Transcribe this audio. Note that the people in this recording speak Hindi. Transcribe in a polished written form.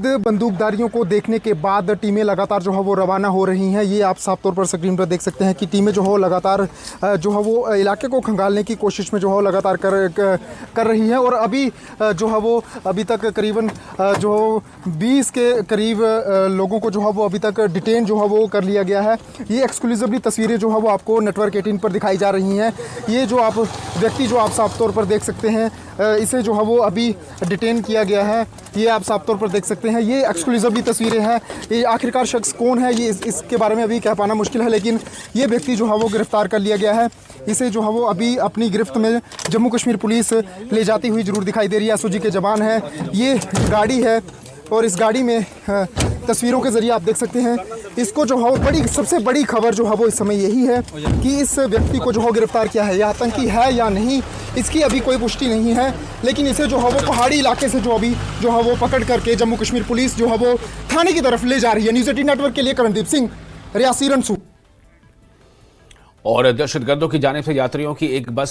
अवैध बंदूकधारियों को देखने के बाद टीमें लगातार जो है वो रवाना हो रही हैं। ये आप साफ तौर पर स्क्रीन पर देख सकते हैं कि टीमें जो है लगातार जो है वो इलाके को खंगालने की कोशिश में जो है लगातार कर रही हैं। और अभी जो है वो अभी तक करीबन जो 20 के करीब लोगों को जो है वो अभी तक डिटेन जो है वो कर लिया गया है। ये एक्सक्लूसिवली तस्वीरें जो है वो आपको नेटवर्क 18 पर दिखाई जा रही हैं। ये जो आप व्यक्ति जो आप साफ तौर पर देख सकते हैं, इसे जो है वो अभी डिटेन किया गया है। ये आप साफ तौर पर देख सकते हैं। ये एक्सक्लूसिवली तस्वीरें हैं। ये आखिरकार शख्स कौन है ये इसके बारे में अभी कह पाना मुश्किल है, लेकिन ये व्यक्ति जो है वो गिरफ्तार कर लिया गया है। इसे जो है वो अभी अपनी गिरफ्त में जम्मू कश्मीर पुलिस ले जाती हुई जरूर दिखाई दे रही है। एसओजी के जवान हैं, ये गाड़ी है और इस गाड़ी में तस्वीरों के ज़रिए आप देख सकते हैं। इसको जो है सबसे बड़ी खबर जो है वो इस समय यही है कि इस व्यक्ति को जो है गिरफ्तार किया है। यह आतंकी है या नहीं, इसकी अभी कोई पुष्टि नहीं है, लेकिन इसे जो है वो पहाड़ी इलाके से जो अभी जो है वो पकड़ करके जम्मू कश्मीर पुलिस जो है वो थाने की तरफ ले जा रही है। न्यूज़ 18 नेटवर्क के लिए करणदीप सिंह, रियासी रनसू। और दहशतगर्दों की जानिब से यात्रियों की एक बस